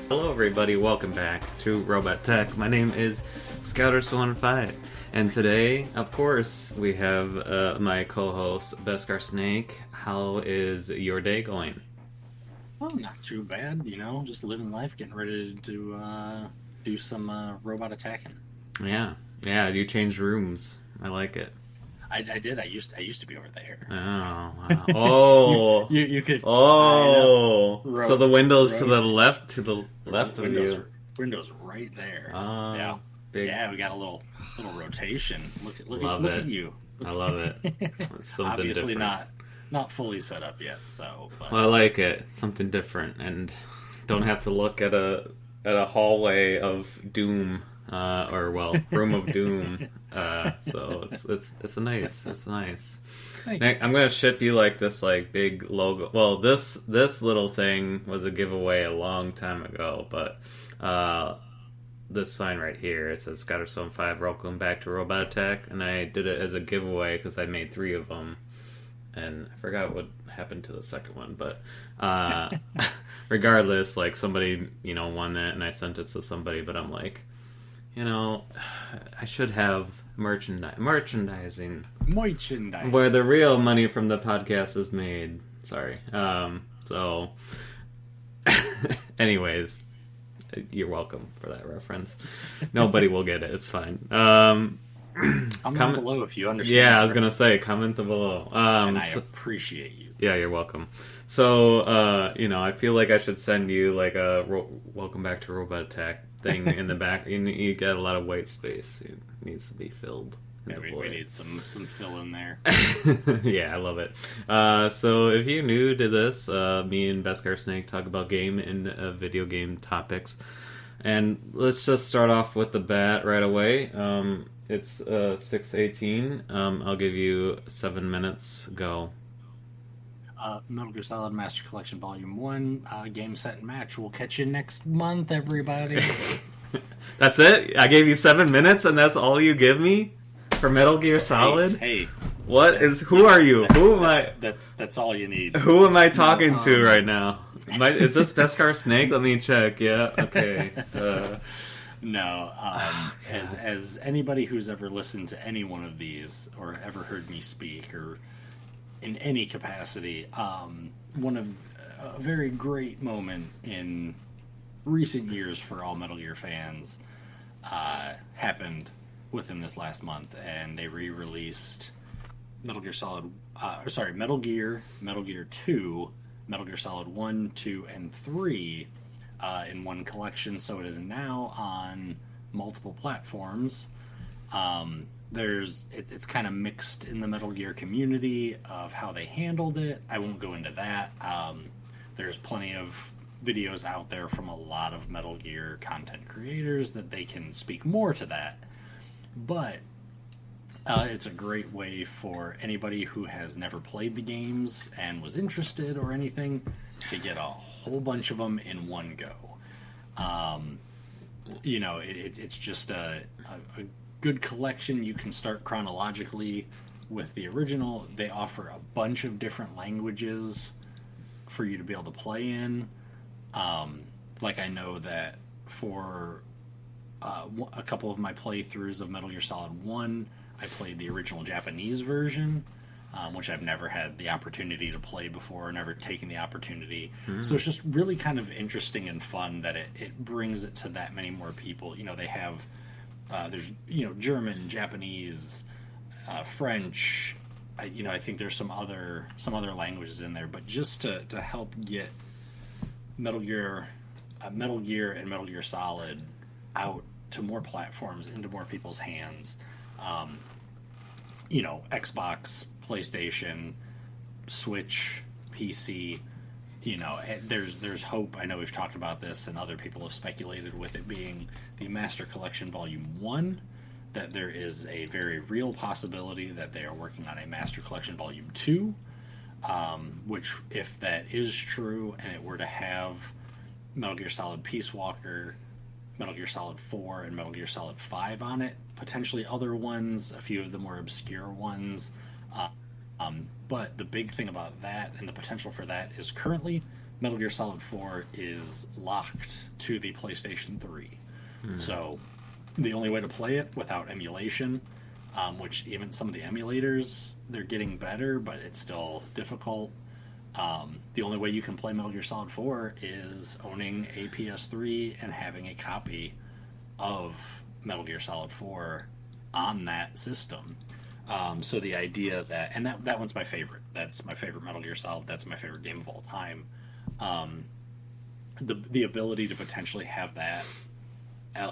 Hello everybody, welcome back to Robot Tech. My name is Scouter15, and today, of course, we have my co-host, Beskar Snake. How is your day going? Oh, not too bad, just living life, getting ready to do some robot attacking. Yeah, you changed rooms. I like it. I did. I used to be over there. Oh, wow. Oh, you could. Oh, so the windows to the left of windows, you. Windows right there. Yeah, big. Yeah, we got a little rotation. Look at you. I love it. It's something Obviously different. not fully set up yet. So, but... Well, I like it. Something different, and don't have to look at a hallway of doom. Room of Doom. So it's nice. I'm gonna ship you this big logo. Well, this little thing was a giveaway a long time ago, but this sign right here, it says Scouter75, welcome back to Robot Attack, and I did it as a giveaway because I made 3 of them, and I forgot what happened to the second one, but regardless, somebody won it, and I sent it to somebody, but I'm like, I should have merchandising where the real money from the podcast is made. Sorry. So, anyways, you're welcome for that reference. Nobody will get it. It's fine. Comment below if you understand. Yeah, I was gonna say comment below. And I appreciate you. Yeah, you're welcome. So, I feel like I should send you a welcome back to Robot Attack thing in the back. You got a lot of white space. It needs to be filled. Yeah, we need some fill in there. Yeah, I love it. So if you're new to this, me and Beskar Snake talk about game and video game topics. And let's just start off with the bat right away. It's 6:18. I'll give you 7 minutes. Go. Metal Gear Solid Master Collection Volume 1, game, set, and match. We'll catch you next month, everybody. That's it? I gave you 7 minutes and that's all you give me? For Metal Gear Solid? Hey. Who are you? Who am I? That's all you need. Who am I talking to right now? Is this Beskar Snake? Let me check. Yeah, okay. No. As anybody who's ever listened to any one of these or ever heard me speak or in any capacity, one of a very great moment in recent years for all Metal Gear fans happened within this last month, and they re-released Metal Gear 2, Metal Gear Solid 1, 2, and 3 in one collection, so it is now on multiple platforms. It's kind of mixed in the Metal Gear community of how they handled it. I won't go into that. There's plenty of videos out there from a lot of Metal Gear content creators that they can speak more to that. But it's a great way for anybody who has never played the games and was interested or anything to get a whole bunch of them in one go. It's just a good collection. You can start chronologically with the original. They offer a bunch of different languages for you to be able to play in. I know that for a couple of my playthroughs of Metal Gear Solid 1, I played the original Japanese version, which I've never had the opportunity to play before, never taken the opportunity. So it's just really kind of interesting and fun that it brings it to that many more people. They have there's German, Japanese, French. I think there's some other languages in there, but just to help get Metal Gear and Metal Gear Solid out to more platforms, into more people's hands. Xbox, PlayStation, Switch, PC. There's hope. I know we've talked about this, and other people have speculated with it being the Master Collection Volume 1, that there is a very real possibility that they are working on a Master Collection Volume 2, which, if that is true, and it were to have Metal Gear Solid Peace Walker, Metal Gear Solid 4, and Metal Gear Solid 5 on it, potentially other ones, a few of the more obscure ones. But the big thing about that and the potential for that is currently Metal Gear Solid 4 is locked to the PlayStation 3. So the only way to play it without emulation, which even some of the emulators, they're getting better, but it's still difficult. The only way you can play Metal Gear Solid 4 is owning a PS3 and having a copy of Metal Gear Solid 4 on that system. So the idea that, and that one's my favorite. That's my favorite Metal Gear Solid. That's my favorite game of all time. The ability to potentially have that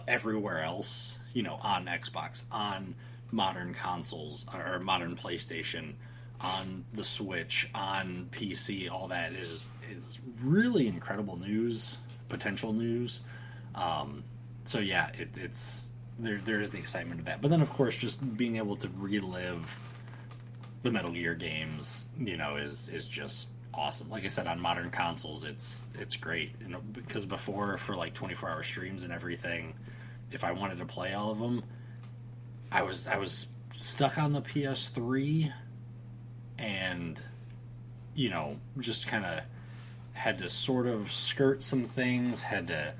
everywhere else, on Xbox, on modern consoles or modern PlayStation, on the Switch, on PC, all that is really incredible news, potential news. So yeah, it's there's the excitement of that. But then of course just being able to relive the Metal Gear games, is just awesome. Like I said, on modern consoles, it's great. Because before, for like 24-hour streams and everything, if I wanted to play all of them, I was stuck on the PS3, and just kind of had to sort of skirt some things. Had to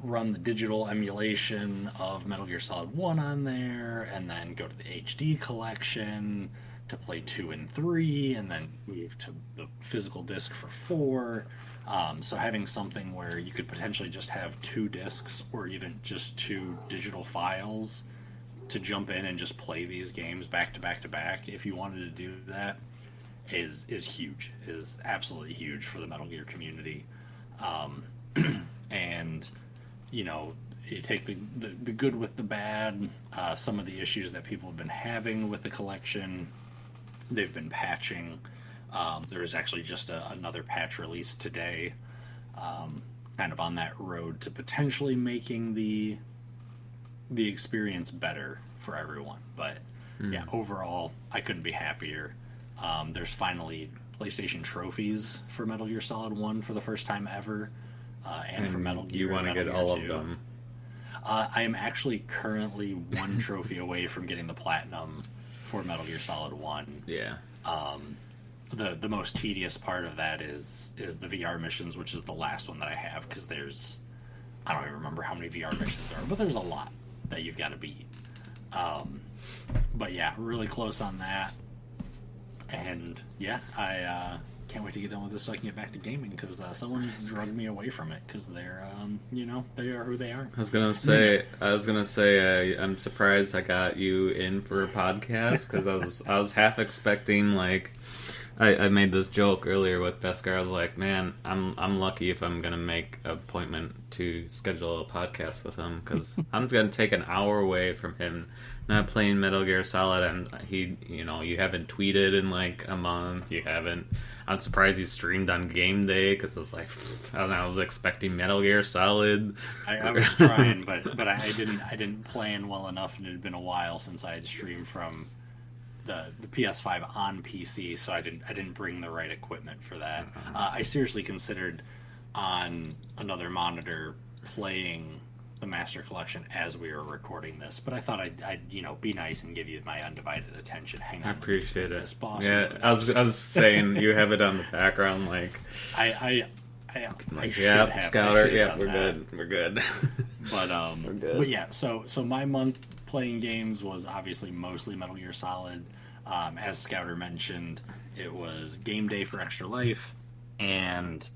run the digital emulation of Metal Gear Solid 1 on there, and then go to the HD collection to play 2 and 3, and then move to the physical disc for 4. So having something where you could potentially just have 2 discs or even just 2 digital files to jump in and just play these games back to back to back, if you wanted to do that, is huge. Is absolutely huge for the Metal Gear community. And you take the good with the bad. Some of the issues that people have been having with the collection, they've been patching. There is actually just another patch released today, kind of on that road to potentially making the experience better for everyone. But yeah, overall, I couldn't be happier. There's finally PlayStation trophies for Metal Gear Solid 1 for the first time ever, and for Metal Gear. You want to get all of them? I am actually currently 1 trophy away from getting the platinum for Metal Gear Solid 1. Yeah. The most tedious part of that is the VR missions, which is the last one that I have, because I don't even remember how many VR missions there are, but there's a lot that you've got to beat. But yeah, really close on that. And yeah, I can't wait to get done with this so I can get back to gaming, because someone drugged me away from it, because they're they are who they are. I was gonna say I'm surprised I got you in for a podcast, because I was half expecting, like, I made this joke earlier with Beskar. I was like, man, I'm lucky if I'm gonna make an appointment to schedule a podcast with him, because I'm gonna take an hour away from him not playing Metal Gear Solid, and you haven't tweeted in like a month. You haven't. I'm surprised you streamed on game day, because it's like, I don't know, I was expecting Metal Gear Solid. I was trying, but I didn't plan well enough, and it had been a while since I had streamed from the PS5 on PC, so I didn't bring the right equipment for that. I seriously considered on another monitor playing the Master Collection as we were recording this, but I thought I'd be nice and give you my undivided attention. Hang on, I appreciate it. Boss, yeah, I was saying you have it on the background, like I should yeah, have. Scouter, yeah, we're good. But we're good. But yeah, so my month playing games was obviously mostly Metal Gear Solid. As Scouter mentioned, it was game day for Extra Life, and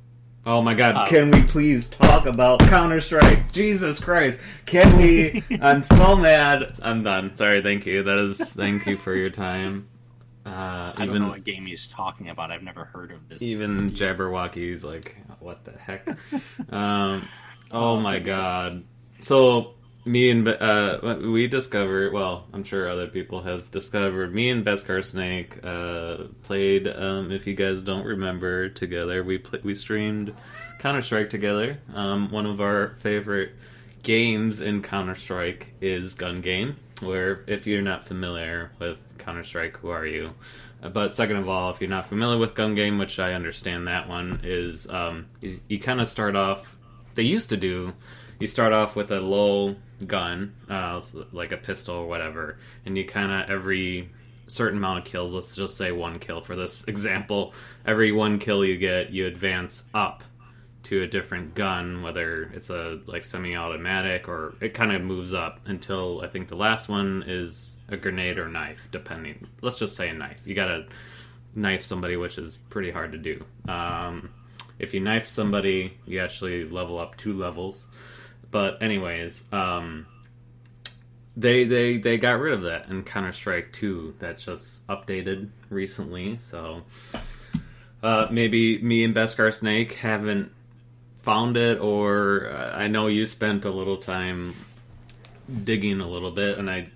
oh my god, can we please talk about Counter-Strike? Jesus Christ. Can we? I'm so mad. I'm done. Sorry, thank you. Thank you for your time. I don't know what game he's talking about. I've never heard of this. Even Jabberwocky's like, what the heck? Oh my god. So, me and we discovered, well, I'm sure other people have discovered, me and Beskar Snake played, if you guys don't remember, together. We streamed Counter-Strike together. One of our favorite games in Counter-Strike is Gun Game, where if you're not familiar with Counter-Strike, who are you? But second of all, if you're not familiar with Gun Game, which I understand that one, is you kind of start off, they used to do, you start off with a low gun, like a pistol or whatever, and you kind of, every certain amount of kills, let's just say 1 kill for this example, every 1 kill you get, you advance up to a different gun, whether it's a like semi-automatic or it kind of moves up until I think the last one is a grenade or knife, depending. Let's just say a knife. You gotta knife somebody, which is pretty hard to do. If you knife somebody, you actually level up 2 levels. But anyways, they got rid of that in Counter-Strike 2. That's just updated recently, so maybe me and Beskar Snake haven't found it, or I know you spent a little time digging a little bit, and I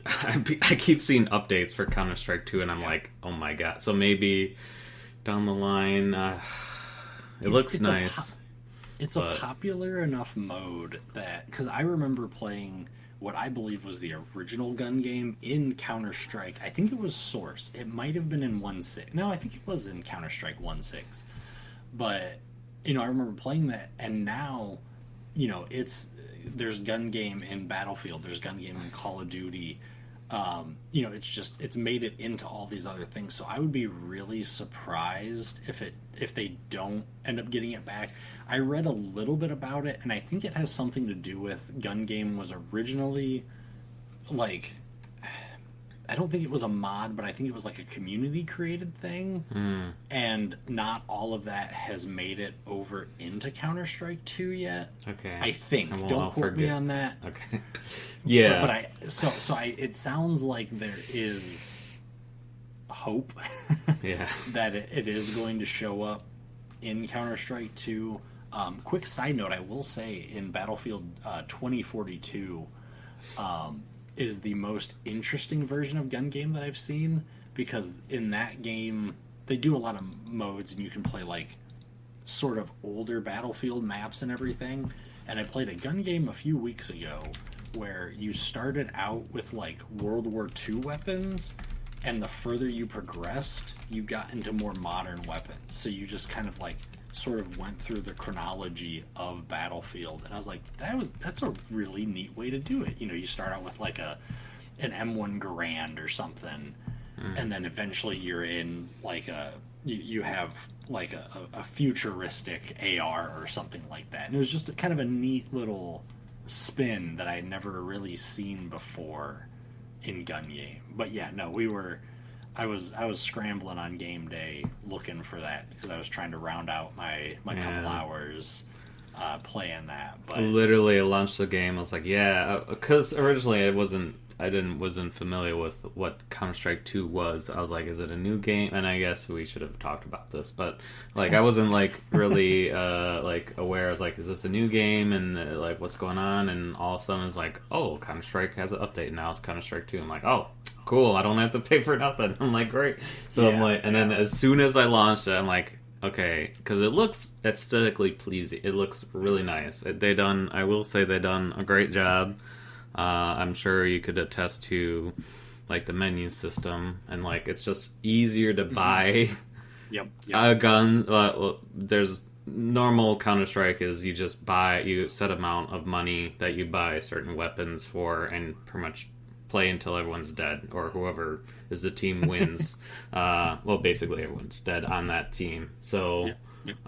keep seeing updates for Counter-Strike 2, and I'm like, oh my god. So maybe down the line, it looks nice. It's a popular enough mode that, because I remember playing what I believe was the original gun game in Counter-Strike. I think it was Source. It might have been in 1.6. No, I think it was in Counter-Strike 1.6. But, you know, I remember playing that, and now, you know, there's gun game in Battlefield, there's gun game in Call of Duty. You know, it's made it into all these other things. So I would be really surprised if they don't end up getting it back. I read a little bit about it, and I think it has something to do with gun game was originally like, I don't think it was a mod, but I think it was like a community created thing. And not all of that has made it over into Counter-Strike 2 yet. Okay. I think. Don't quote me on that. Okay. Yeah. But it sounds like there is hope yeah. that it is going to show up in Counter-Strike 2. Quick side note, I will say in Battlefield 2042, is the most interesting version of gun game that I've seen, because in that game they do a lot of modes and you can play like sort of older Battlefield maps and everything. And I played a gun game a few weeks ago where you started out with like World War II weapons, and the further you progressed you got into more modern weapons, so you just kind of like sort of went through the chronology of Battlefield. And I was like, that's a really neat way to do it. You know, you start out with like an M1 Garand or something, and then eventually you're in like you have like a futuristic AR or something like that. And it was just kind of a neat little spin that I had never really seen before in gun game. But yeah, no, I was scrambling on game day looking for that because I was trying to round out my couple hours playing that. But literally, I launched the game. I was like, yeah, because originally I wasn't familiar with what Counter-Strike 2 was. I was like, is it a new game? And I guess we should have talked about this, but like I wasn't like really like aware. I was like, is this a new game? And like, what's going on? And all of a sudden it's like, oh, Counter-Strike has an update now. It's Counter-Strike 2. I'm like, oh, cool. I don't have to pay for nothing. I'm like, great. So I'm like, and then as soon as I launched it, I'm like, okay, because it looks aesthetically pleasing. It looks really nice. I will say they done a great job. I'm sure you could attest to like the menu system, and like it's just easier to buy a gun. There's normal Counter-Strike is you just buy, you set amount of money that you buy certain weapons for, and pretty much play until everyone's dead, or whoever is the team wins. Well, basically everyone's dead on that team. So,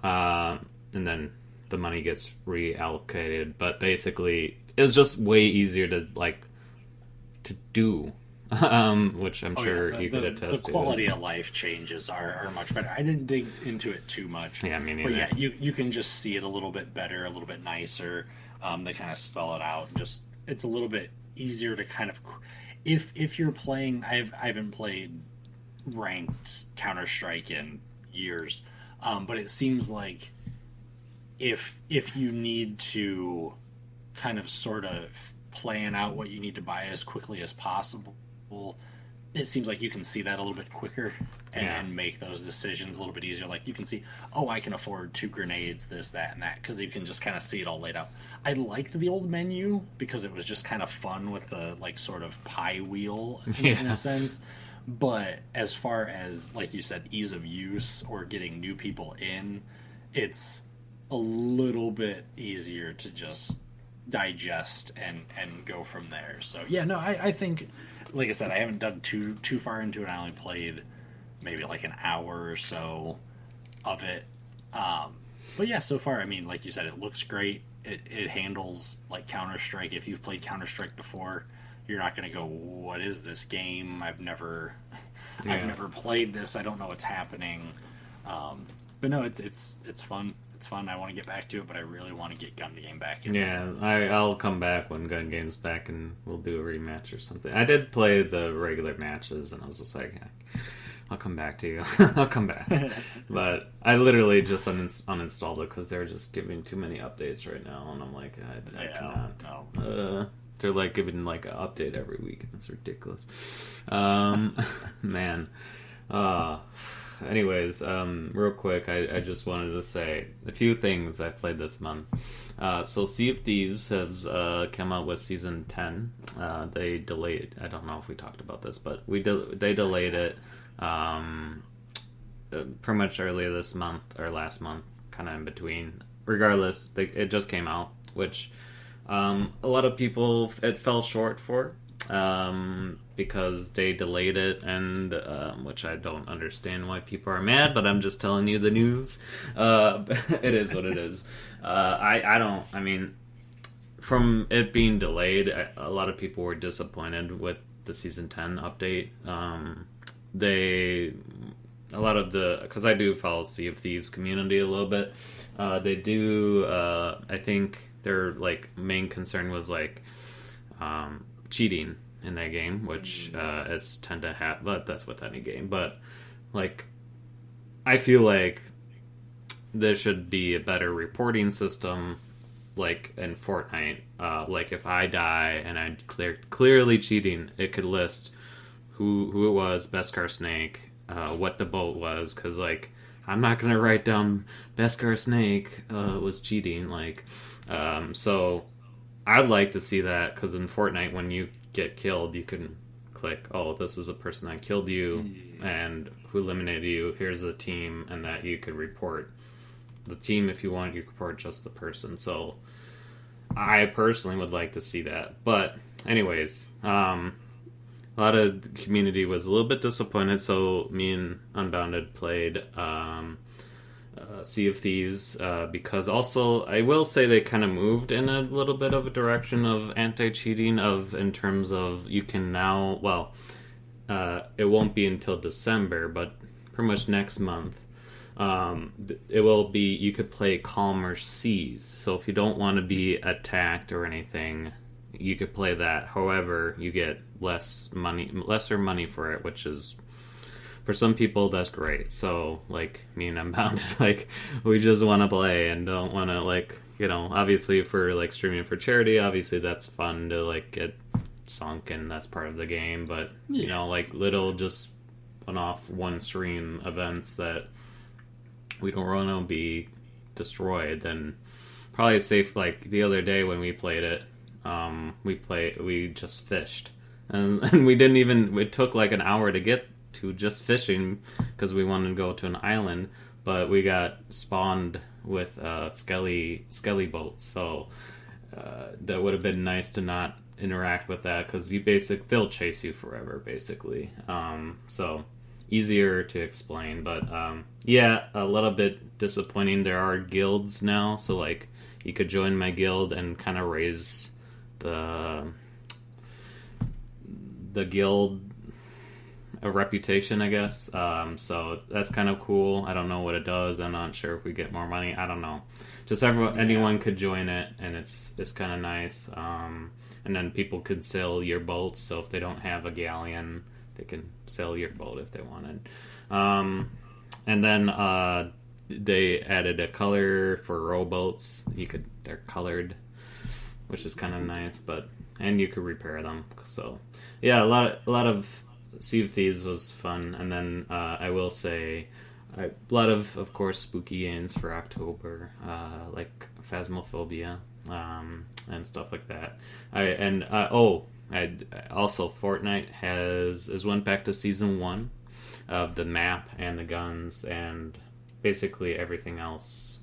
and then the money gets reallocated. But basically, it was just way easier to do, which I'm sure you could attest to. The quality of life changes are much better. I didn't dig into it too much. Yeah, me neither. But yeah, you can just see it a little bit better, a little bit nicer. They kind of spell it out. Just it's a little bit easier to kind of, if you're playing. I haven't played ranked Counter-Strike in years, but it seems like if you need to kind of sort of plan out what you need to buy as quickly as possible, it seems like you can see that a little bit quicker and make those decisions a little bit easier. Like you can see, oh, I can afford 2 grenades, this, that, and that, because you can just kind of see it all laid out. I liked the old menu because it was just kind of fun with the like sort of pie wheel in a sense. But as far as, like you said, ease of use or getting new people in, it's a little bit easier to just digest and go from there. So yeah, no, I think, like I said, I haven't dug too far into it. I only played maybe like an hour or so of it. But yeah, so far, I mean, like you said, it looks great. It handles like Counter-Strike. If you've played Counter-Strike before, you're not going to go, "What is this game? I've never played this. I don't know what's happening." But no, it's fun. It's fun. I want to get back to it, but I really want to get Gun Game back in. Yeah, I'll come back when Gun Game's back, and we'll do a rematch or something. I did play the regular matches, and I was just like, I'll come back to you. I'll come back. But I literally just uninstalled it because they're just giving too many updates right now, and I'm like, I cannot. No. They're like giving like an update every week, and it's ridiculous. Man. Anyways, real quick, I just wanted to say a few things I played this month. So Sea of Thieves has come out with Season 10. They delayed, I don't know if we talked about this, but they delayed it pretty much earlier this month, or last month, kind of in between. Regardless, it just came out, which a lot of people, it fell short for. Because they delayed it, and which I don't understand why people are mad, but I'm just telling you the news. It is what it is. I mean, from it being delayed, a lot of people were disappointed with the Season 10 update. Because I do follow Sea of Thieves community a little bit, they do, I think their like main concern was like cheating in that game, which is tend to happen, but that's with any game. But like, I feel like there should be a better reporting system, like in Fortnite. Like if I die and I clearly cheating, it could list who it was, Beskar Snake, what the boat was, because like I'm not gonna write down Beskar Snake was cheating, like so. I'd like to see that, because in Fortnite, when you get killed, you can click, oh, this is the person that killed you and who eliminated you. Here's a team, and that you could report the team if you want. You could report just the person. So I personally would like to see that. But anyways, a lot of the community was a little bit disappointed. So me and Unbounded played Sea of Thieves, because also I will say they kind of moved in a little bit of a direction of anti-cheating, in terms of you can now, it won't be until December, but pretty much next month, it will be, you could play calmer seas. So if you don't want to be attacked or anything, you could play that. However, you get lesser money for it, which is, for some people, that's great. So, like, me and Unbounded, like, we just want to play and don't want to, like, obviously for, like, streaming for charity, obviously that's fun to, like, get sunk, and that's part of the game. But, like, little just one-off one-stream events that we don't want to be destroyed, then probably safe. Like, the other day when we played it, we just fished. And we didn't even, it took, like, an hour to get to just fishing because we wanted to go to an island, but we got spawned with skelly boats, so that would have been nice to not interact with that, because they'll chase you forever basically. So easier to explain, but yeah, a little bit disappointing. There are guilds now, so like you could join my guild and kind of raise the guild a reputation, I guess. So that's kind of cool. I don't know what it does. I'm not sure if we get more money. I don't know. Just anyone could join it, and it's kind of nice. And then people could sell your boats. So if they don't have a galleon, they can sell your boat if they wanted. And then they added a color for rowboats. They're colored, which is kind of nice. And you could repair them. So yeah, a lot of Sea of Thieves was fun. And then I will say a lot of course, spooky games for October, like Phasmophobia, and stuff like that. Also Fortnite went back to Season 1 of the map and the guns and basically everything else,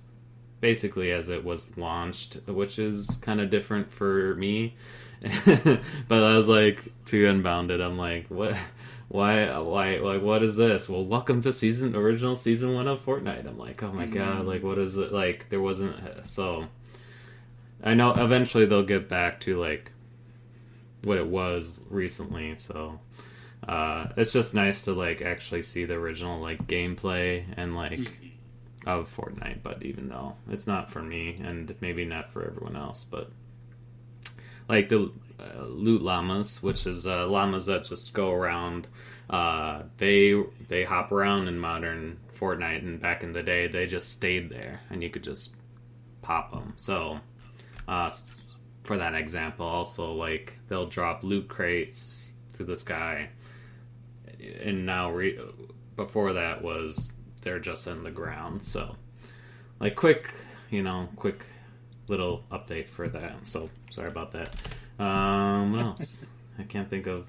basically as it was launched, which is kind of different for me. But I was like, to Unbounded, I'm like, like, what is this? Well, welcome to original season 1 of Fortnite. I'm like, oh my god, like, what is it? Like, there wasn't, so, I know eventually they'll get back to, like, what it was recently, so, it's just nice to, like, actually see the original, like, gameplay and, like, of Fortnite, but even though it's not for me, and maybe not for everyone else, but, like, the loot llamas, which is llamas that just go around. They hop around in modern Fortnite, and back in the day, they just stayed there, and you could just pop them. So, for that example, also, like, they'll drop loot crates to the sky, and now before that was they're just in the ground. So, like, quick little update for that. So sorry about that. What else? I can't think of.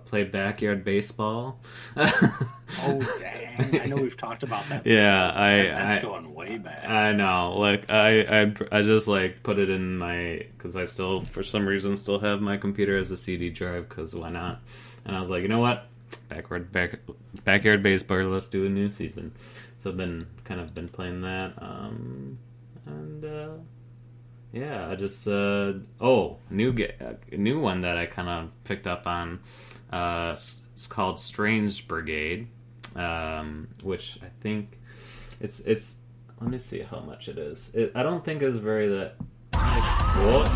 Play backyard baseball. Oh dang! I know we've talked about that. Yeah, that's going way back. I know. Like I just like put it in my, because I still for some reason still have my computer as a CD drive, because why not? And I was like, you know what? Backyard baseball. Let's do a new season. So I've been playing that. Yeah, I just new one that I kind of picked up on. It's called Strange Brigade, which I think it's. Let me see how much it is. I don't think it's very that. What?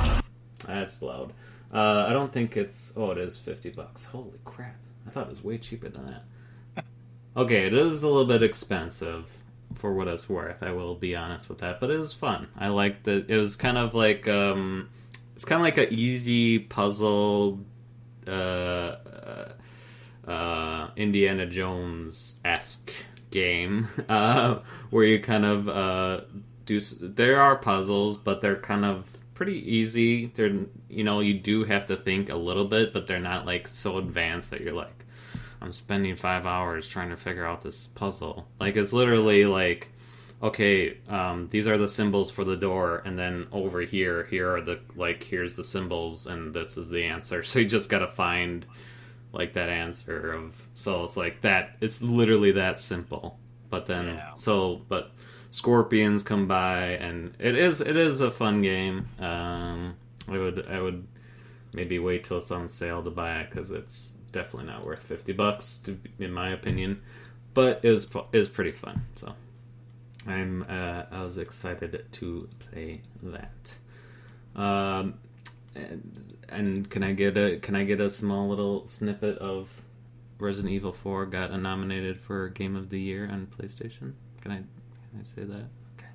That's loud. I don't think it's. Oh, it is $50. Holy crap! I thought it was way cheaper than that. Okay, it is a little bit expensive for what it's worth. I will be honest with that, but it was fun. I liked that. It was kind of like it's kind of like an easy puzzle, Indiana Jones-esque game, where you kind of do. There are puzzles, but they're kind of pretty easy. They're, you do have to think a little bit, but they're not like so advanced that you're like, I'm spending 5 hours trying to figure out this puzzle. Like, it's literally like, okay, these are the symbols for the door, and then over here are the, like, here's the symbols, and this is the answer. So you just gotta find, like, that answer of, so it's like that, it's literally that simple. But then, but scorpions come by, and it is a fun game. I would maybe wait till it's on sale to buy it, because it's definitely not worth $50 in my opinion, but it was pretty fun. So I was excited to play that. And can I get a small little snippet of Resident Evil 4 got nominated for Game of the Year on PlayStation? Can I say that? Okay,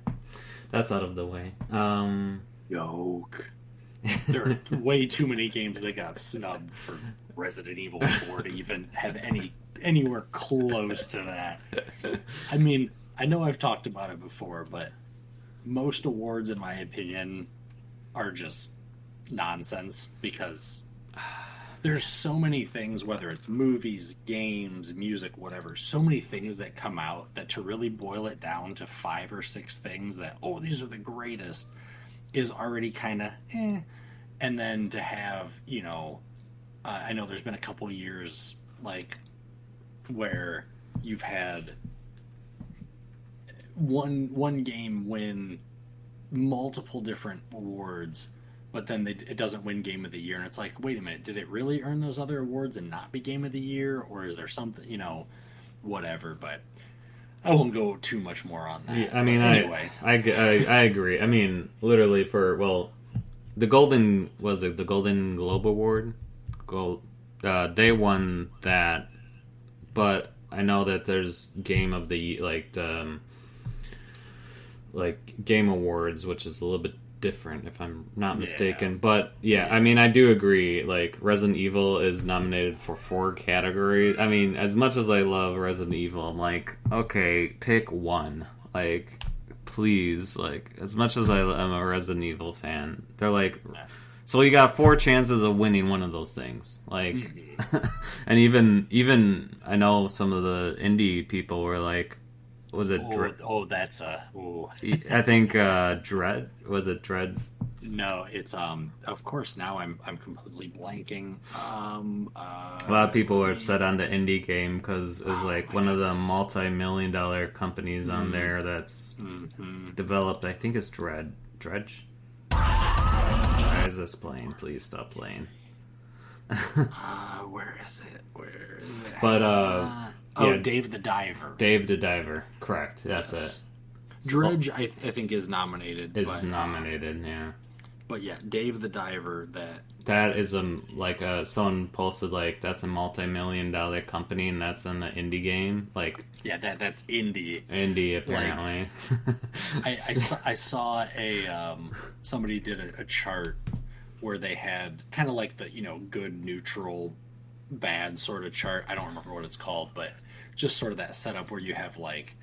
that's out of the way. Yoke. There are way too many games that got snubbed for Resident Evil 4 to even have anywhere close to that. I mean, I know I've talked about it before, but most awards, in my opinion, are just nonsense, because there's so many things, whether it's movies, games, music, whatever, so many things that come out that to really boil it down to 5 or 6 things that, oh, these are the greatest, is already kind of eh. And then to have, I know there's been a couple years, like, where you've had one game win multiple different awards, but then it doesn't win Game of the Year, and it's like, wait a minute, did it really earn those other awards and not be Game of the Year, or is there something, whatever? But I won't go too much more on that. Yeah, I mean, anyway, I agree. I mean, literally the Golden Globe Award, they won that, but I know that there's Game of the Game Awards, which is a little bit different, if I'm not mistaken. But yeah, I mean, I do agree. Like, Resident Evil is nominated for 4 categories. I mean, as much as I love Resident Evil, I'm like, okay, pick one. Like, please. Like, as much as I'm a Resident Evil fan, they're like, so you got 4 chances of winning one of those things. Like, and even I know some of the indie people were like, was it Dread? That's a. Ooh. I think Dread, was it Dread? No, it's Of course, now I'm completely blanking. A lot of people were upset on the indie game because it was like one of the multi-million-dollar companies on there that's developed. I think it's Dredge. Why is this playing? Please stop playing. Where is it? But yeah, Dave the Diver. Dave the Diver, correct. That's it. Dredge, I think, is nominated. Nominated, yeah. But yeah, Dave the Diver. That is someone posted like that's a multi-million-dollar company and that's in the indie game. Like yeah, that's indie. Indie apparently. Like, I saw somebody did a chart where they had kind of like the good, neutral, bad sort of chart. I don't remember what it's called, but just sort of that setup where you have like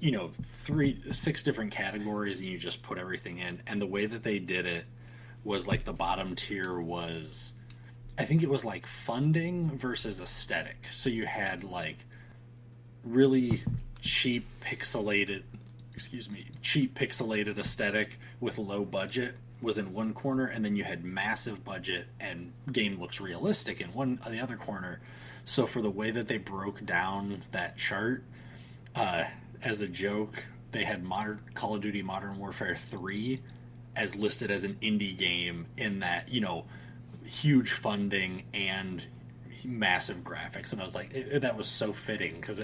6 different categories and you just put everything in. And the way that they did it was like the bottom tier was, I think it was like funding versus aesthetic. So you had like really cheap pixelated aesthetic with low budget was in one corner, and then you had massive budget and game looks realistic in the other corner. So for the way that they broke down that chart, as a joke, they had Call of Duty Modern Warfare 3 as listed as an indie game in that, huge funding and massive graphics. And I was like, that was so fitting because,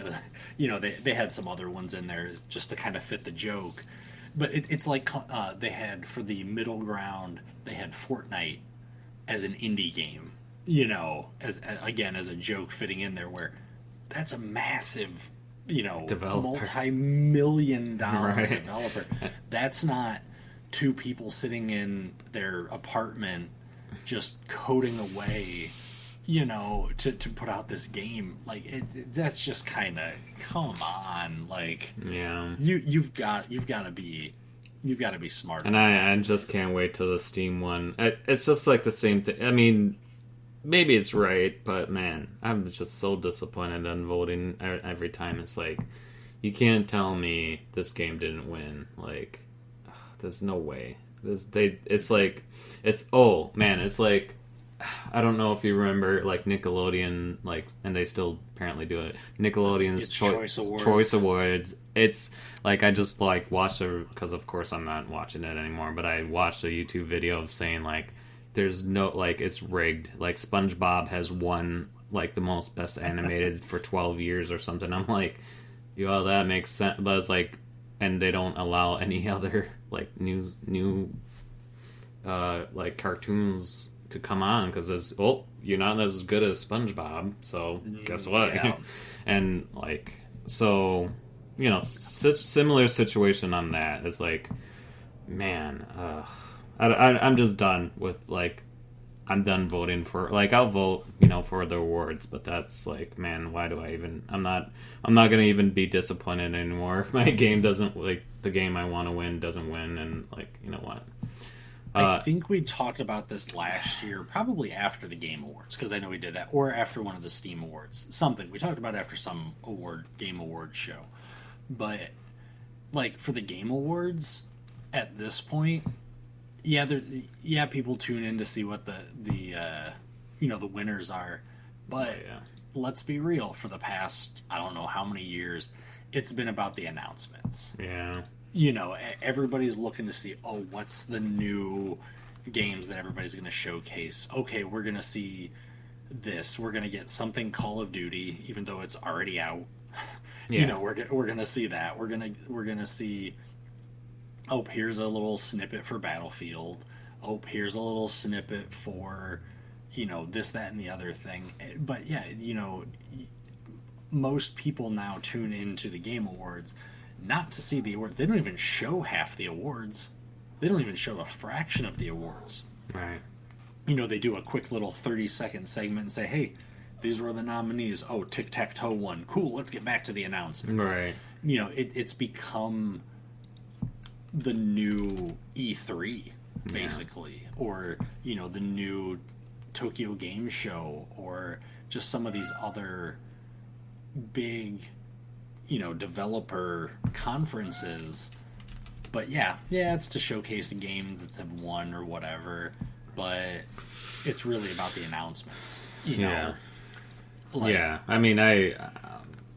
they had some other ones in there just to kind of fit the joke. But it's like they had, for the middle ground, they had Fortnite as an indie game, as a joke fitting in there where that's a massive developer. multi-million-dollar developer. That's not 2 people sitting in their apartment just coding away, to put out this game. Like that's just kind of, come on, like yeah, you've got to be smart. And I just can't wait till the Steam one. It's just like the same thing. I mean, maybe it's right, but man, I'm just so disappointed in voting every time. It's like, you can't tell me this game didn't win. Like, there's no way. It's like, I don't know if you remember, like, Nickelodeon, like, and they still apparently do it. Nickelodeon's Choice Awards. It's like, I just like watched it because of course I'm not watching it anymore. But I watched a YouTube video of saying like, there's no, like, it's rigged. Like, SpongeBob has won, like, the most best animated for 12 years or something. I'm like, that makes sense. But it's like, and they don't allow any other, like, new like, cartoons to come on because you're not as good as SpongeBob, so guess what? Yeah. And, like, so, such similar situation on that. It's like, man, I'm just done with, like, I'm done voting for, like, I'll vote, for the awards, but that's like, man, why do I even, I'm not gonna even be disappointed anymore if my game doesn't, like, the game I want to win doesn't win, and, like, you know what? I think we talked about this last year, probably after the Game Awards, because I know we did that, or after one of the Steam Awards. Something. We talked about it after some Game Awards show. But, like, for the Game Awards, at this point, people tune in to see what the winners are. But let's be real, for the past, I don't know how many years, it's been about the announcements. Yeah. Everybody's looking to see, what's the new games that everybody's going to showcase? Okay, we're going to see this. We're going to get something Call of Duty, even though it's already out. Yeah. We're going to see that. We're going to see, here's a little snippet for Battlefield. Here's a little snippet for, this, that, and the other thing. But yeah, most people now tune into the Game Awards not to see the awards. They don't even show half the awards. They don't even show a fraction of the awards. Right. They do a quick little 30-second segment and say, hey, these were the nominees. Tic-Tac-Toe won. Cool, let's get back to the announcements. Right. It's become the new E3, basically. Yeah. Or, the new Tokyo Game Show, or just some of these other big developer conferences. But yeah, it's to showcase games that have won or whatever. But it's really about the announcements, Yeah. Like, Yeah, I mean,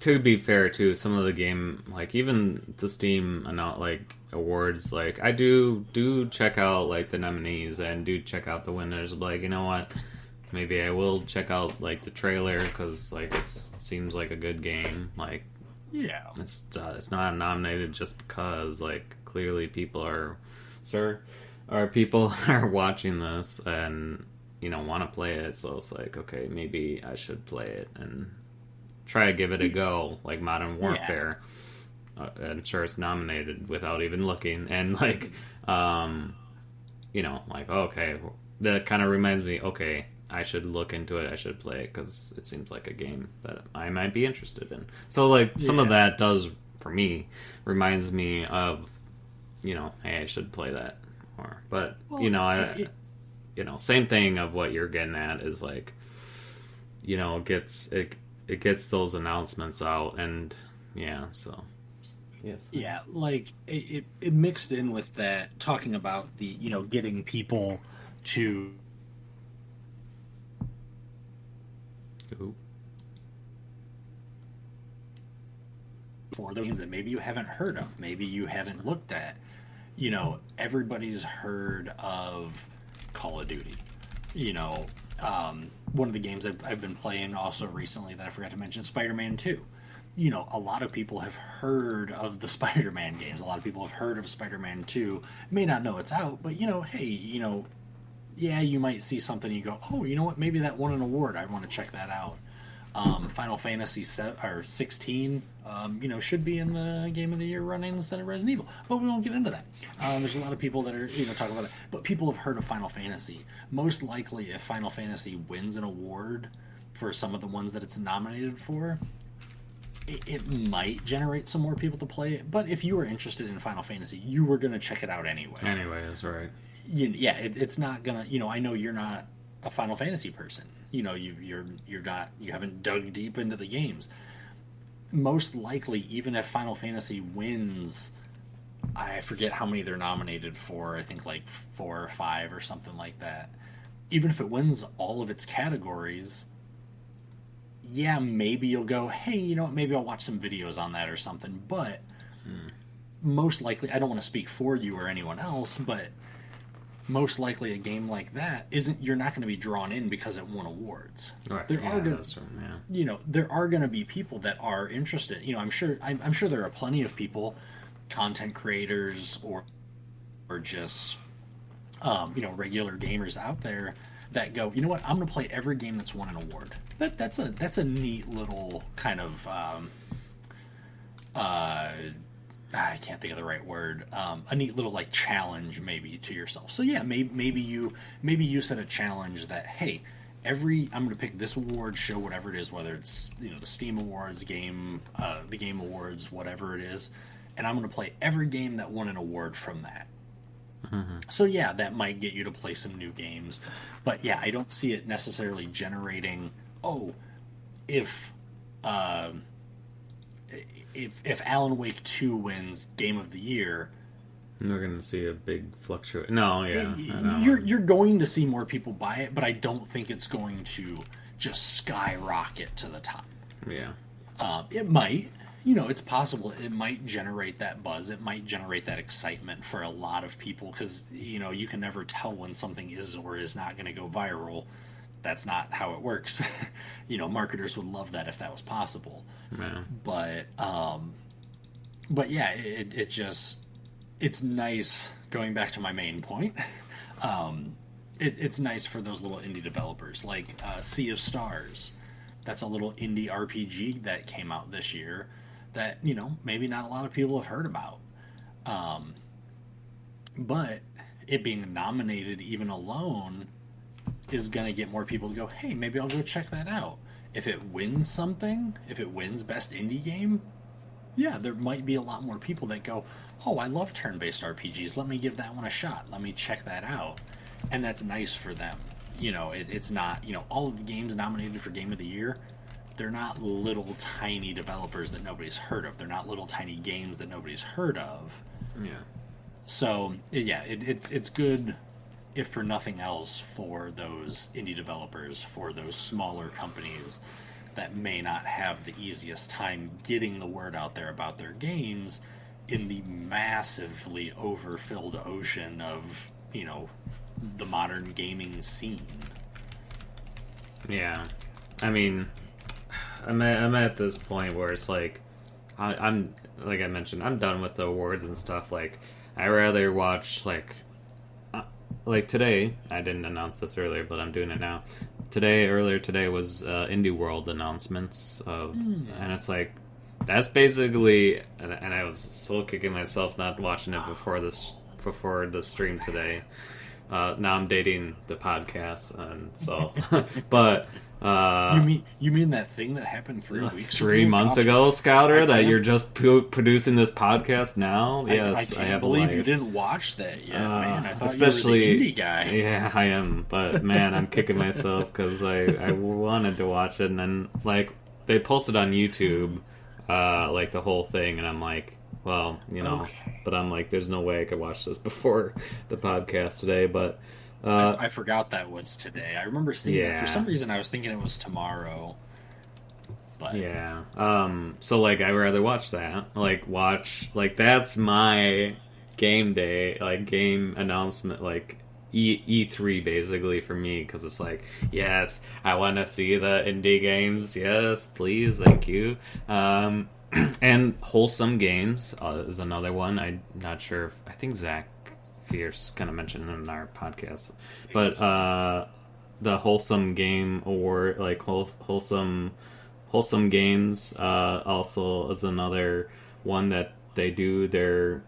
to be fair too, some of the game, like even the Steam like awards, like I do check out like the nominees and do check out the winners. Like, you know what? Maybe I will check out like the trailer because like it seems like a good game. Like, yeah, it's not nominated just because like clearly people are watching this and want to play it. So it's like, okay, maybe I should play it and try to give it a go, like Modern Warfare. I'm sure it's nominated without even looking, and like, like, okay, that kind of reminds me, okay, I should look into it, I should play it, because it seems like a game that I might be interested in. So, like, some of that does, for me, reminds me of, hey, I should play that more. But, same thing of what you're getting at is, like, it gets those announcements out, and so yes, like it mixed in with that, talking about the getting people to for the games that maybe you haven't heard of, maybe you haven't looked at. Everybody's heard of Call of Duty. One of the games I've been playing also recently that I forgot to mention, Spider-Man 2. A lot of people have heard of the Spider-Man games. A lot of people have heard of Spider-Man 2. May not know it's out, but, hey, you might see something and you go, oh, you know what, maybe that won an award. I want to check that out. Final Fantasy 16, should be in the Game of the Year running instead of Resident Evil. But we won't get into that. There's a lot of people that are, talking about it. But people have heard of Final Fantasy. Most likely, if Final Fantasy wins an award for some of the ones that it's nominated for, it might generate some more people to play it. But if you were interested in Final Fantasy, you were going to check it out anyway. Anyway, that's right. It's not going to, I know you're not a Final Fantasy person. You haven't dug deep into the games. Most likely, even if Final Fantasy wins, I forget how many they're nominated for, I think like 4 or 5 or something like that. Even if it wins all of its categories, maybe you'll go, hey, maybe I'll watch some videos on that or something. But most likely, I don't want to speak for you or anyone else, but most likely a game like that you're not going to be drawn in because it won awards. Right. There are going there are going to be people that are interested. I'm sure there are plenty of people, content creators or just regular gamers out there that go, you know what, I'm going to play every game that's won an award. That's a neat little kind of I can't think of the right word. A neat little like challenge maybe to yourself. So maybe you set a challenge that, hey, I'm going to pick this award show, whatever it is, whether it's the Steam Awards, the Game Awards, whatever it is, and I'm going to play every game that won an award from that. Mm-hmm. So that might get you to play some new games, but I don't see it necessarily generating. Oh, if Alan Wake 2 wins Game of the Year, we're going to see a big fluctuation. No, you're going to see more people buy it, but I don't think it's going to just skyrocket to the top. Yeah, it might. It's possible. It might generate that buzz. It might generate that excitement for a lot of people because you can never tell when something is or is not going to go viral. That's not how it works. Marketers would love that if that was possible. Yeah. But it's nice. Going back to my main point, it's nice for those little indie developers like Sea of Stars. That's a little indie RPG that came out this year that maybe not a lot of people have heard about. But it being nominated even alone is going to get more people to go, hey, maybe I'll go check that out. If it wins something, if it wins Best Indie Game, there might be a lot more people that go, oh, I love turn-based RPGs. Let me give that one a shot. Let me check that out. And that's nice for them. It's not, all of the games nominated for Game of the Year, they're not little tiny developers that nobody's heard of. They're not little tiny games that nobody's heard of. Yeah. So yeah, it's good, if for nothing else, for those indie developers, for those smaller companies that may not have the easiest time getting the word out there about their games in the massively overfilled ocean of, the modern gaming scene. Yeah. I mean, I'm at this point where it's like, I'm like I mentioned, I'm done with the awards and stuff. Like, I rather watch like today. I didn't announce this earlier, but I'm doing it now. Earlier today was Indie World announcements and it's like, that's basically, and I was still kicking myself not watching it before the stream today. Now I'm dating the podcast, and so, but you mean that thing that happened 3 months ago, Scouter? That you're just producing this podcast now? Yes, I can't believe you didn't watch that yet, man. I thought especially, you were the indie guy. Yeah, I am, but man, I'm kicking myself because I wanted to watch it, and then like they posted on YouTube, like the whole thing, and I'm like, well, okay. But I'm like, there's no way I could watch this before the podcast today, but I forgot that was today. I remember seeing it. For some reason I was thinking it was tomorrow. But yeah. So like I'd rather watch that. Like that's my game day, like game announcement, like E3 basically for me, because it's like, yes, I want to see the indie games. Yes, please, thank you. And Wholesome Games is another one. I'm not sure. I think Zach Fierce kind of mentioned it in our podcast, but the Wholesome Game Award, like Wholesome Games, also is another one that they do they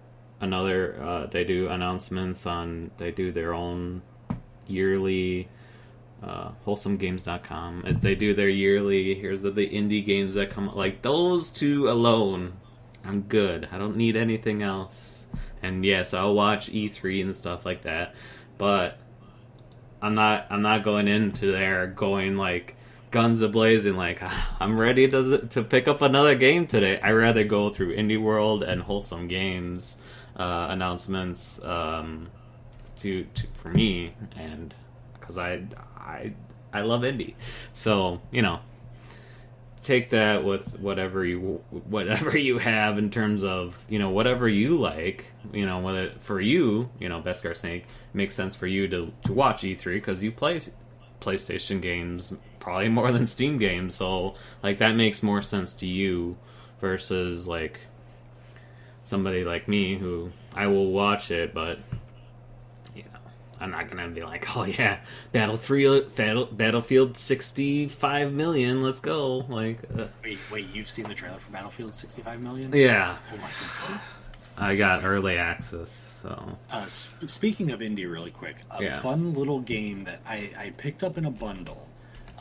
do announcements on. They do their own yearly. wholesomegames.com. They do their yearly, here's the indie games that come, like those two alone, I'm good. I don't need anything else. And yes, I'll watch E3 and stuff like that, but I'm not going into there going like guns a-blazing, like I'm ready to pick up another game today. I rather go through Indie World and Wholesome Games announcements for me, and because I love indie, so take that with whatever you have in terms of whatever you like, whether for you Beskar Snake, makes sense for you to watch E3 because you play PlayStation games probably more than Steam games, so like that makes more sense to you versus like somebody like me who I will watch it, but I'm not gonna be like, oh yeah, Battlefield 65 million, let's go. Like, wait, you've seen the trailer for Battlefield 65 million? Yeah. Oh my god. I got early access. So, speaking of indie, really quick, fun little game that I picked up in a bundle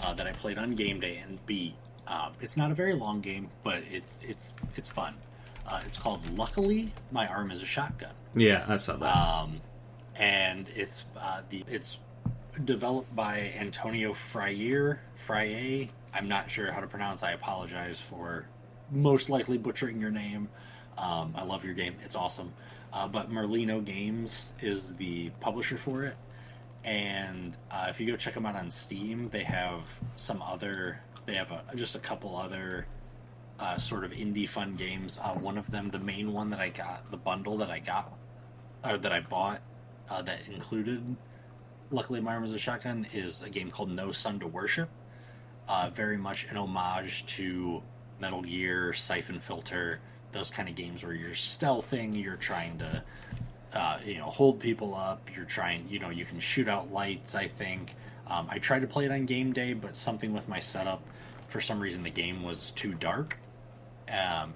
that I played on game day and beat. It's not a very long game, but it's fun. It's called Luckily My Arm Is a Shotgun. Yeah, I saw that. And it's developed by Antonio Freire. I'm not sure how to pronounce. I apologize for most likely butchering your name. I love your game. It's awesome. But Merlino Games is the publisher for it. And if you go check them out on Steam, they have just a couple other sort of indie fun games. One of them, the main one that I got, the bundle that I got, or that I bought, that included Luckily My Arm Is a Shotgun, is a game called No Sun to Worship. Very much an homage to Metal Gear, Siphon Filter, those kind of games where you're stealthing, you're trying to hold people up, you're trying, you can shoot out lights, I think. I tried to play it on game day, but something with my setup, for some reason the game was too dark, and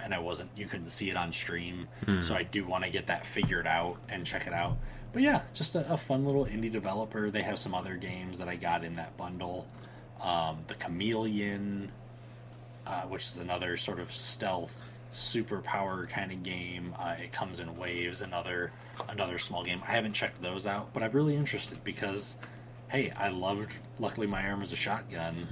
you couldn't see it on stream, so I do want to get that figured out and check it out. But yeah, just a fun little indie developer. They have some other games that I got in that bundle. The Chameleon, which is another sort of stealth, superpower kind of game. It comes in waves, another small game. I haven't checked those out, but I'm really interested because, hey, I loved Luckily My Arm Is a Shotgun,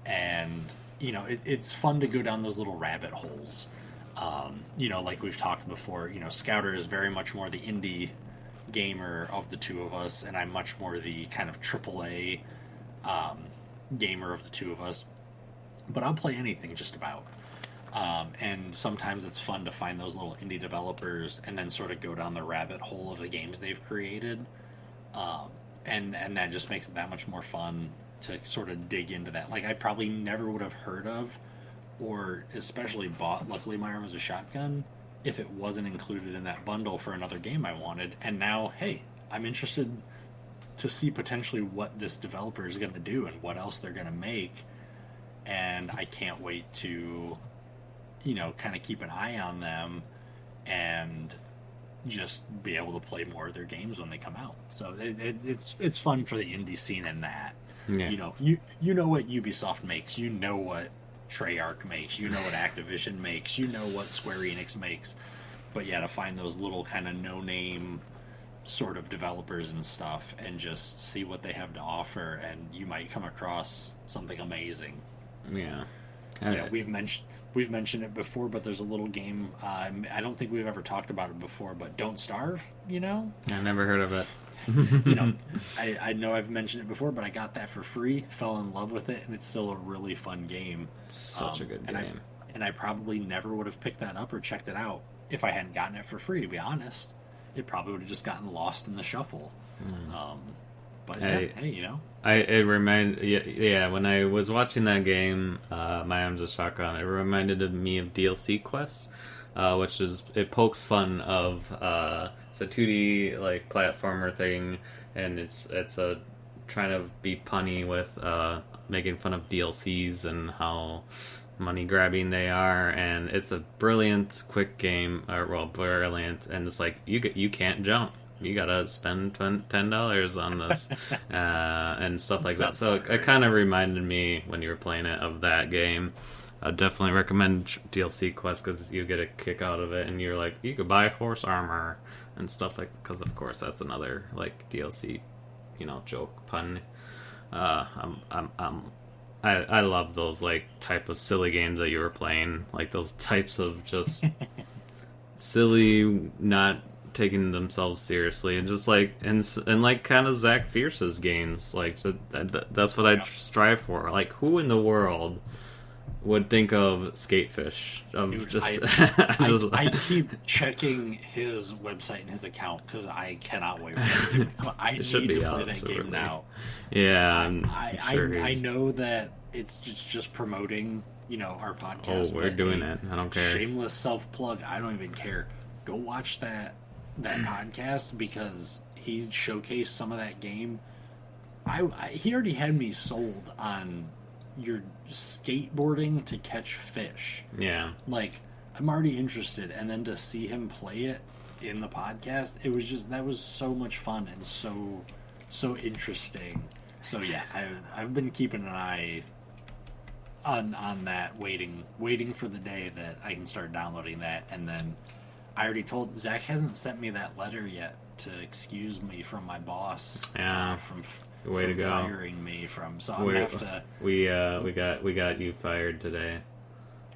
and it's fun to go down those little rabbit holes. Like we've talked before, Scouter is very much more the indie gamer of the two of us, and I'm much more the kind of AAA gamer of the two of us. But I'll play anything just about. And sometimes it's fun to find those little indie developers and then sort of go down the rabbit hole of the games they've created. And that just makes it that much more fun to sort of dig into that. Like, I probably never would have heard of or especially bought Luckily My Arm Was a Shotgun if it wasn't included in that bundle for another game I wanted. And now, hey, I'm interested to see potentially what this developer is going to do and what else they're going to make. And I can't wait to, kind of keep an eye on them and just be able to play more of their games when they come out. So it's fun for the indie scene in that. Yeah. You know what Ubisoft makes. You know what Treyarch makes. You know what Activision makes. You know what Square Enix makes. But yeah, to find those little kind of no-name sort of developers and stuff and just see what they have to offer, and you might come across something amazing. Yeah. We've mentioned it before, but there's a little game. I don't think we've ever talked about it before, but Don't Starve. I never heard of it. I know I've mentioned it before, but I got that for free, fell in love with it, and it's still a really fun game. Such a good game. And I probably never would have picked that up or checked it out if I hadn't gotten it for free, to be honest. It probably would have just gotten lost in the shuffle. But it reminded, when I was watching that game, My Arms a Shotgun, it reminded me of DLC Quest, which is, it pokes fun of, it's a 2D like platformer thing, and it's a trying to be punny with making fun of DLCs and how money grabbing they are, and it's a brilliant quick game, brilliant, and it's like you can't jump. You gotta spend $10 on this, and stuff like that. So it kind of reminded me when you were playing it of that game. I definitely recommend DLC Quest because you get a kick out of it, and you're like, you could buy horse armor and stuff like. Because of course that's another like DLC, joke pun. I love those like type of silly games that you were playing, like those types of just silly, not taking themselves seriously, and just like and like kind of Zach Fierce's games, like so that's what I strive for. Like, who in the world would think of Skatefish? I keep checking his website and his account because I cannot wait for it. I need to play that game now. Yeah, I know that it's just promoting, our podcast. Oh, we're doing it. I don't care. Shameless self-plug. I don't even care. Go watch that podcast because he showcased some of that game. He already had me sold on your skateboarding to catch fish. Yeah. Like, I'm already interested, and then to see him play it in the podcast, that was so much fun and so interesting. So yeah, I've been keeping an eye on that, waiting for the day that I can start downloading that. And then I already told Zach hasn't sent me that letter yet to excuse me from my boss. Yeah. From Way to go. Firing me from. So I'm gonna have to. We got you fired today,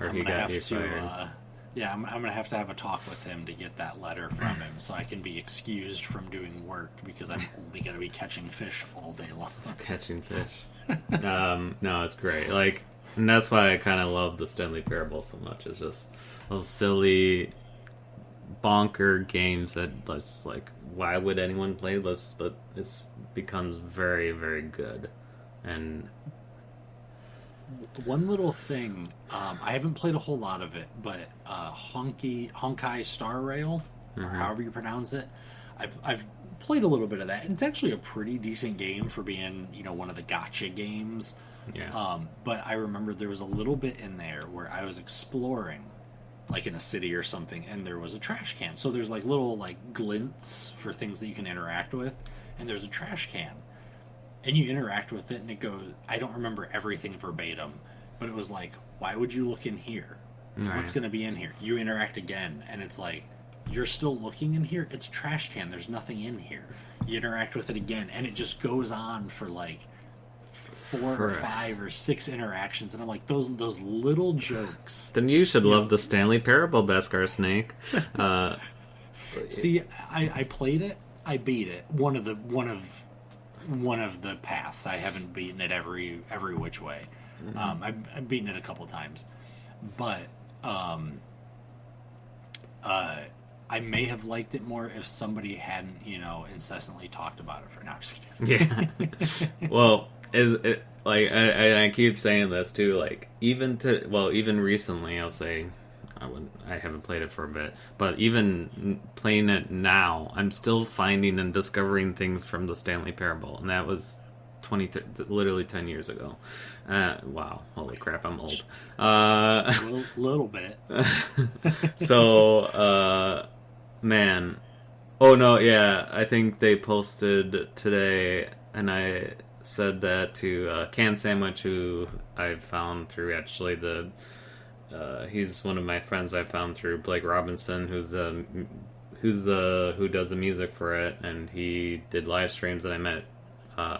or he got you fired. I'm gonna have to have a talk with him to get that letter from him, so I can be excused from doing work because I'm only gonna be catching fish all day long. Catching fish. No, it's great. Like, and that's why I kind of love the Stanley Parable so much. It's just those silly, bonker games that just like, why would anyone play this? But it becomes very, very good. And one little thing, I haven't played a whole lot of it, but Honkai Star Rail, or however you pronounce it, I've played a little bit of that, and it's actually a pretty decent game for being, one of the gacha games. Yeah. But I remember there was a little bit in there where I was exploring, like in a city or something, and there was a trash can. So there's like little like glints for things that you can interact with, and there's a trash can. And you interact with it, and it goes, I don't remember everything verbatim, but it was like, why would you look in here? Right. What's going to be in here? You interact again, and it's like, you're still looking in here? It's a trash can. There's nothing in here. You interact with it again, and it just goes on for like 4 or 5 or 6 interactions, and I'm like, those little jokes. Then you should love the Stanley Parable, Beskar Snake. See, I played it. I beat it. One of the paths. I haven't beaten it every which way. Mm-hmm. I've beaten it a couple times, but I may have liked it more if somebody hadn't, incessantly talked about it for now. Just kidding. Yeah. Well, is it like I keep saying this too? Like even recently, I'll say I haven't played it for a bit, but even playing it now, I'm still finding and discovering things from the Stanley Parable, and that was literally 10 years ago. Wow, holy crap, I'm old. A little bit. So, man. Oh, no, yeah, I think they posted today, and I said that to Can Sandwich, who I found through actually he's one of my friends I found through Blake Robinson, who does the music for it, and he did live streams, and I met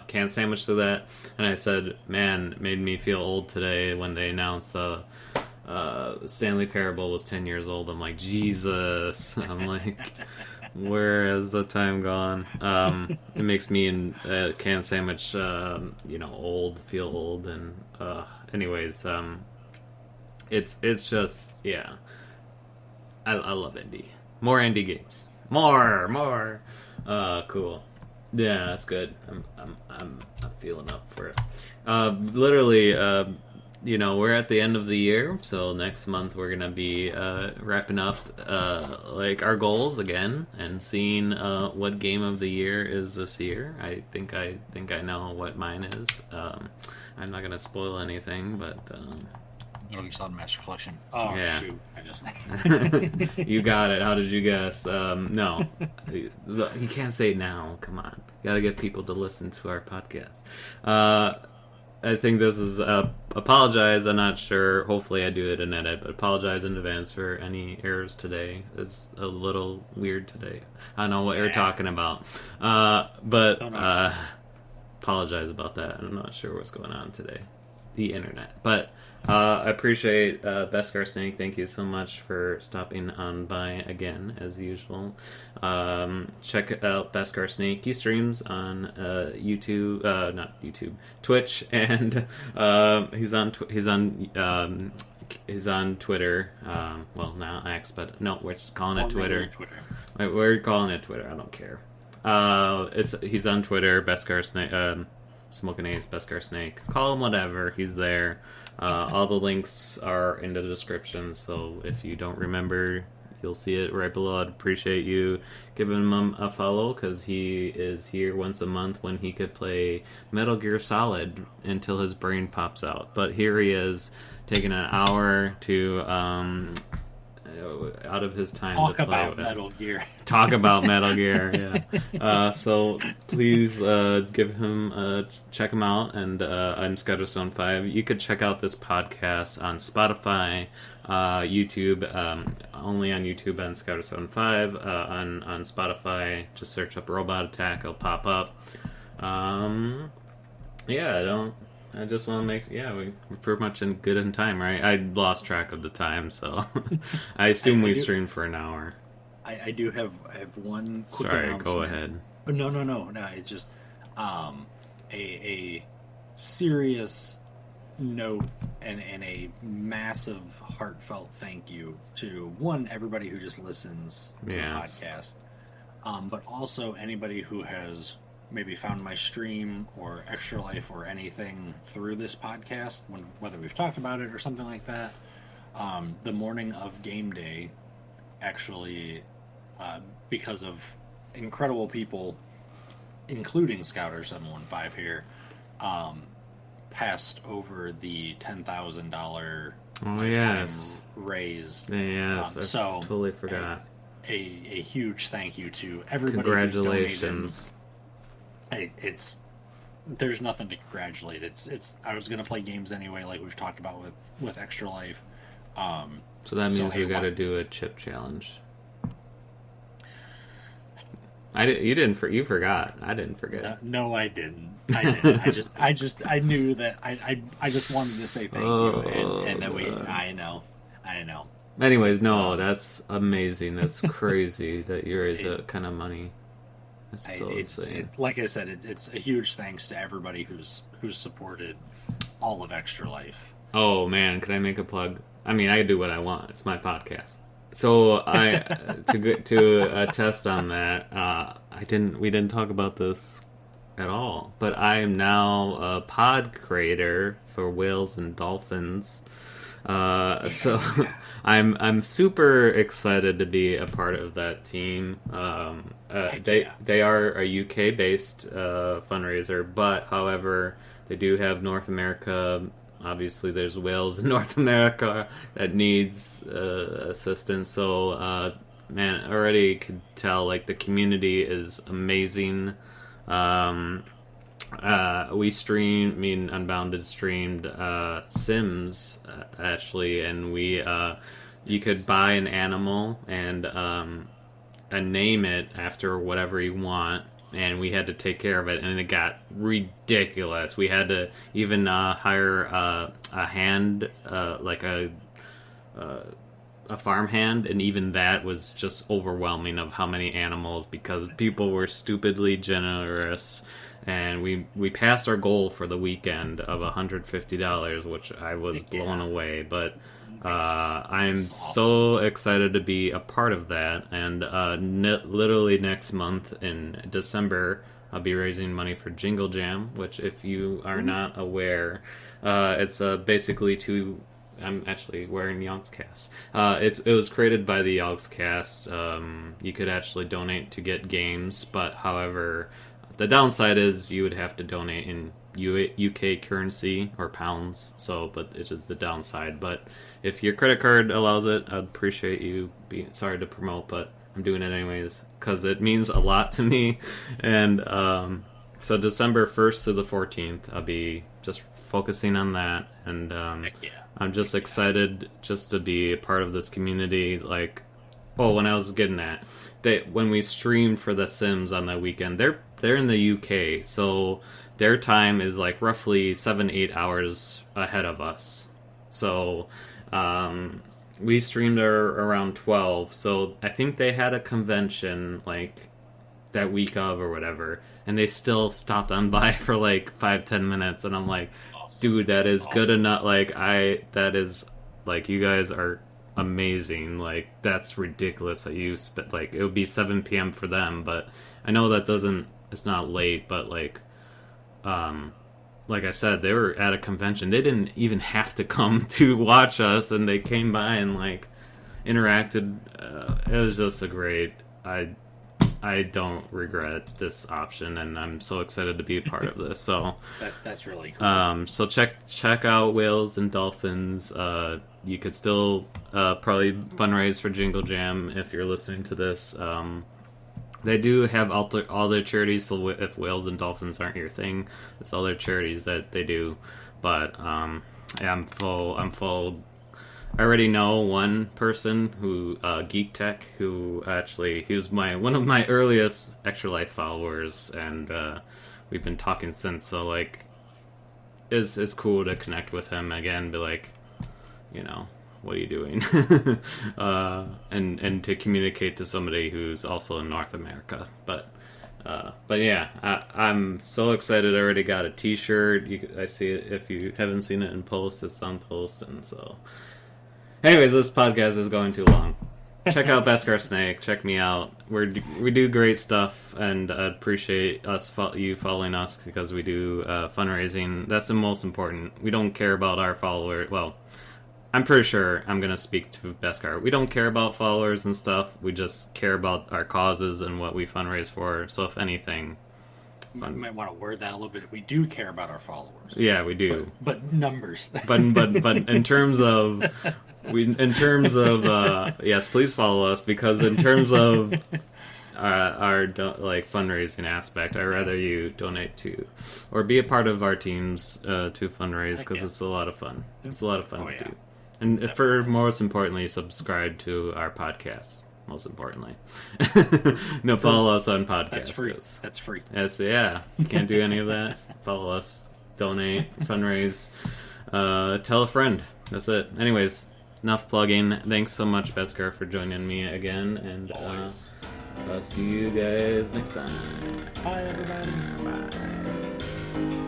Can Sandwich through that, and I said, man, it made me feel old today when they announced Stanley Parable was 10 years old. I'm like, Jesus. I'm like, where has the time gone? It makes me and Can Sandwich, feel old, and anyways, it's just, yeah, I love indie. More indie games. More. Cool. Yeah, that's good. I'm feeling up for it. Literally, we're at the end of the year, so next month we're gonna be wrapping up our goals again and seeing what game of the year is this year. I think I know what mine is. I'm not gonna spoil anything, but. You saw the Master Collection. Oh, yeah. Shoot. I just... You got it. How did you guess? No. You can't say it now. Come on. You gotta get people to listen to our podcast. I think this is... apologize. I'm not sure. Hopefully I do it in edit, but apologize in advance for any errors today. It's a little weird today. I don't know what you're talking about. But apologize about that. I'm not sure what's going on today. The internet. But... I appreciate Beskar Snake. Thank you so much for stopping on by again, as usual. Check out Beskar Snake. He streams on Twitch, and he's on Twitter. Well, now X, but no, we're just calling it Twitter. Wait, we're calling it Twitter. I don't care. He's on Twitter. Beskar Snake. Smoking Ace, Beskar Snake. Call him whatever. He's there. All the links are in the description, so if you don't remember, you'll see it right below. I'd appreciate you giving him a follow, because he is here once a month when he could play Metal Gear Solid until his brain pops out. But here he is, taking an hour to out of his time to play about Metal Gear. Talk about Metal Gear, yeah. So please check him out, and I'm Scutterstone5. You could check out this podcast on Spotify, YouTube, only on YouTube and Scutterstone5. On Spotify, just search up Robot Attack, it'll pop up. I just want to make... Yeah, we're pretty much good in time, right? I lost track of the time, so... I assume we streamed for an hour. I have one quick Sorry, announcement. go ahead. No, it's just a serious note and a massive heartfelt thank you to, one, everybody who just listens to the podcast, but also anybody who has... maybe found my stream or Extra Life or anything through this podcast, whether we've talked about it or something like that. The morning of game day, actually, because of incredible people, including Scouter715 here, passed over the $10,000 raise. Yes, I totally forgot. A huge thank you to everybody. Congratulations. There's nothing to congratulate. I was gonna play games anyway, like we've talked about with Extra Life. So that means you got to do a chip challenge. You didn't. You forgot. I didn't forget. No, I didn't. I didn't. I knew that. I just wanted to say thank you, and then I know. Anyways, no, that's amazing. That's crazy that you raise that kind of money. That's so insane. Like I said, it's a huge thanks to everybody who's supported all of Extra Life. Oh man, can I make a plug? I mean, I can do what I want. It's my podcast. So to attest on that, we didn't talk about this at all, but I am now a pod creator for Whales and Dolphins. So I'm super excited to be a part of that team. They are a UK based fundraiser, but however they do have North America. Obviously, there's Wales in North America that needs assistance. So, man, I already could tell, like, the community is amazing. We streamed, Unbounded streamed Sims, actually, and you could buy an animal and name it after whatever you want. And we had to take care of it, and it got ridiculous. We had to even hire a hand, like a farm hand, and even that was just overwhelming of how many animals, because people were stupidly generous. And we passed our goal for the weekend of $150, which I was blown away. But I'm so excited to be a part of that. And literally next month in December, I'll be raising money for Jingle Jam, which, if you are not aware, it's basically I'm actually wearing Yogscast. It was created by the Yogscast. You could actually donate to get games, but however, the downside is you would have to donate in UK currency or pounds. But it's just the downside. But if your credit card allows it, I'd appreciate you. Sorry to promote, but I'm doing it anyways because it means a lot to me. And so December 1st to the 14th, I'll be just focusing on that. And I'm just excited just to be a part of this community. When I was getting at, when we streamed for The Sims on that weekend, they're in the UK, so their time is like roughly 7-8 hours ahead of us. So we streamed around 12, so I think they had a convention like that week of or whatever, and they still stopped on by for like 5-10 minutes, and I'm like, dude, that is good enough. That is you guys are amazing. Like, that's ridiculous that you spent, it would be 7 p.m. for them, but I know that it's not late, but like I said, they were at a convention. They didn't even have to come to watch us, and they came by and interacted. It was just a great. I don't regret this option, and I'm so excited to be a part of this. So that's really cool. So check out Whales and Dolphins. You could still probably fundraise for Jingle Jam if you're listening to this. They do have all their charities, so if Whales and Dolphins aren't your thing, it's all their charities that they do. But I'm full. I already know one person who, Geek Tech, who actually, he was one of my earliest Extra Life followers, and we've been talking since, so it's cool to connect with him again, be like, what are you doing? And to communicate to somebody who's also in North America. But yeah, I'm so excited. I already got a t-shirt. I see it. If you haven't seen it in post, it's on post. And so anyways, this podcast is going too long. Check out Beskar Snake. Check me out. We do great stuff, and I appreciate you following us, because we do fundraising. That's the most important. We don't care about our followers. Well, I'm pretty sure I'm going to speak to Beskar. We don't care about followers and stuff. We just care about our causes and what we fundraise for. So if anything... You might want to word that a little bit. We do care about our followers. Yeah, we do. But numbers. but in terms of... yes, please follow us, because in terms of our fundraising aspect, I'd rather you donate to or be a part of our teams to fundraise, because it's a lot of fun. It's a lot of fun to do. And for most importantly, subscribe to our podcast. most importantly. No, follow us on podcasts. That's free. That's free. Yes, yeah. Can't do any of that. Follow us. Donate. Fundraise. Tell a friend. That's it. Anyways, enough plugging. Thanks so much, Beskar, for joining me again. And I'll see you guys next time. Bye, everybody. Bye.